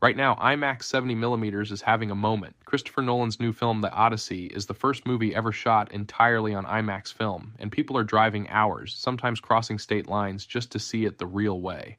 Right now, IMAX 70mm is having a moment. Christopher Nolan's new film, The Odyssey, is the first movie ever shot entirely on IMAX film, and people are driving hours, sometimes crossing state lines, just to see it the real way.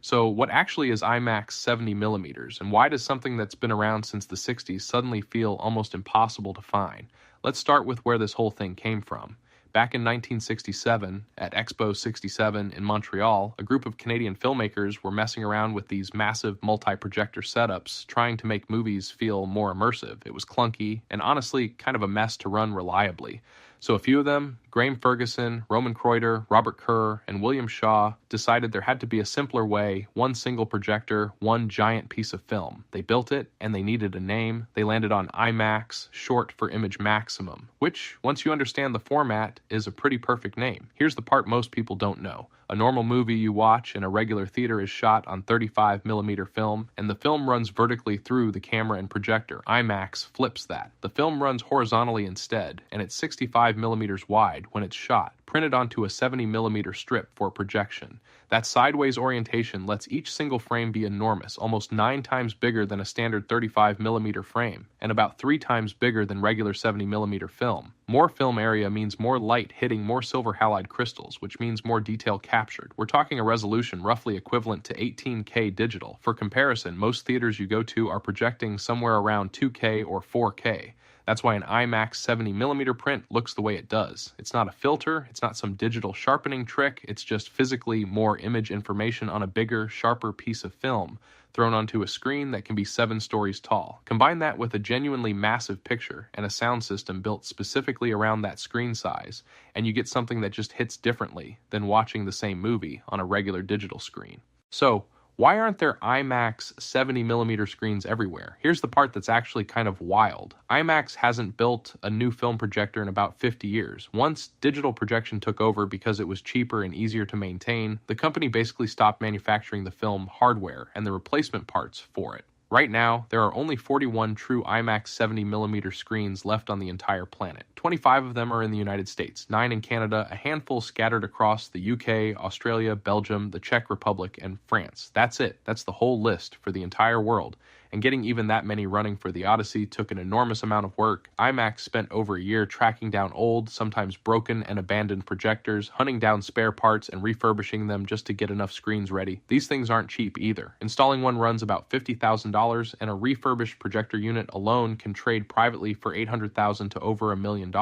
So, what actually is IMAX 70mm, and why does something that's been around since the 60s suddenly feel almost impossible to find? Let's start with where this whole thing came from. Back in 1967, at Expo 67 in Montreal, a group of Canadian filmmakers were messing around with these massive multi-projector setups, trying to make movies feel more immersive. It was clunky, and honestly, kind of a mess to run reliably. So a few of them, Graham Ferguson, Roman Kreuter, Robert Kerr, and William Shaw, decided there had to be a simpler way, one single projector, one giant piece of film. They built it, and they needed a name. They landed on IMAX, short for Image Maximum, which, once you understand the format, is a pretty perfect name. Here's the part most people don't know. A normal movie you watch in a regular theater is shot on 35mm film, and the film runs vertically through the camera and projector. IMAX flips that. The film runs horizontally instead, and it's 65mm wide when it's shot, printed onto a 70mm strip for projection. That sideways orientation lets each single frame be enormous, almost 9 times bigger than a standard 35mm frame, and about 3 times bigger than regular 70mm film. More film area means more light hitting more silver halide crystals, which means more detail captured. We're talking a resolution roughly equivalent to 18K digital. For comparison, most theaters you go to are projecting somewhere around 2K or 4K. That's why an IMAX 70mm print looks the way it does. It's not a filter, it's not some digital sharpening trick, it's just physically more image information on a bigger, sharper piece of film thrown onto a screen that can be 7 stories tall. Combine that with a genuinely massive picture and a sound system built specifically around that screen size, and you get something that just hits differently than watching the same movie on a regular digital screen. So, why aren't there IMAX 70mm screens everywhere? Here's the part that's actually kind of wild. IMAX hasn't built a new film projector in about 50 years. Once digital projection took over because it was cheaper and easier to maintain, the company basically stopped manufacturing the film hardware and the replacement parts for it. Right now, there are only 41 true IMAX 70mm screens left on the entire planet. 25 of them are in the United States, 9 in Canada, a handful scattered across the UK, Australia, Belgium, the Czech Republic, and France. That's it. That's the whole list for the entire world. And getting even that many running for the Odyssey took an enormous amount of work. IMAX spent over a year tracking down old, sometimes broken and abandoned projectors, hunting down spare parts and refurbishing them just to get enough screens ready. These things aren't cheap either. Installing one runs about $50,000, and a refurbished projector unit alone can trade privately for $800,000 to over $1 million.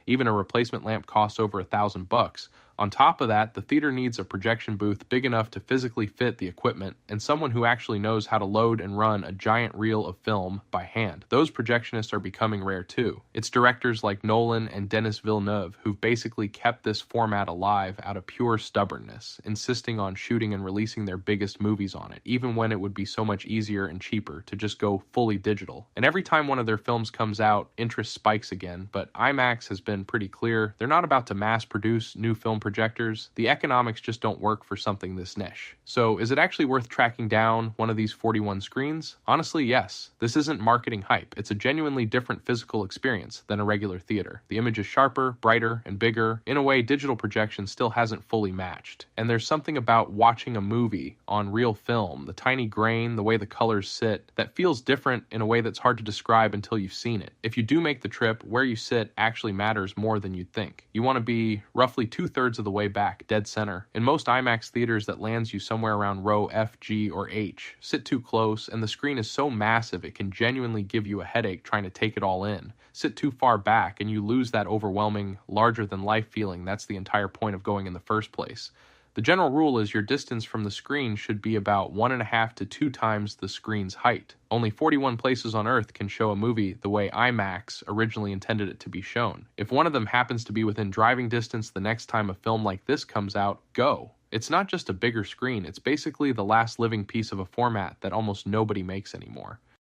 Even a replacement lamp costs over $1,000. On top of that, the theater needs a projection booth big enough to physically fit the equipment, and someone who actually knows how to load and run a giant reel of film by hand. Those projectionists are becoming rare too. It's directors like Nolan and Denis Villeneuve who've basically kept this format alive out of pure stubbornness, insisting on shooting and releasing their biggest movies on it, even when it would be so much easier and cheaper to just go fully digital. And every time one of their films comes out, interest spikes again, but IMAX has been pretty clear. They're not about to mass produce new film projectors. The economics just don't work for something this niche. So is it actually worth tracking down one of these 41 screens? Honestly, yes. This isn't marketing hype. It's a genuinely different physical experience than a regular theater. The image is sharper, brighter, and bigger. In a way, digital projection still hasn't fully matched. And there's something about watching a movie on real film, the tiny grain, the way the colors sit, that feels different in a way that's hard to describe until you've seen it. If you do make the trip, where you sit actually matters more than you'd think. You want to be roughly 2/3 of the way back, dead center. In most IMAX theaters, that lands you somewhere around row F, G, or H. Sit too close, and the screen is so massive it can genuinely give you a headache trying to take it all in. Sit too far back, and you lose that overwhelming, larger-than-life feeling. That's the entire point of going in the first place. The general rule is your distance from the screen should be about 1.5 to 2 times the screen's height. Only 41 places on Earth can show a movie the way IMAX originally intended it to be shown. If one of them happens to be within driving distance the next time a film like this comes out, go. It's not just a bigger screen, it's basically the last living piece of a format that almost nobody makes anymore.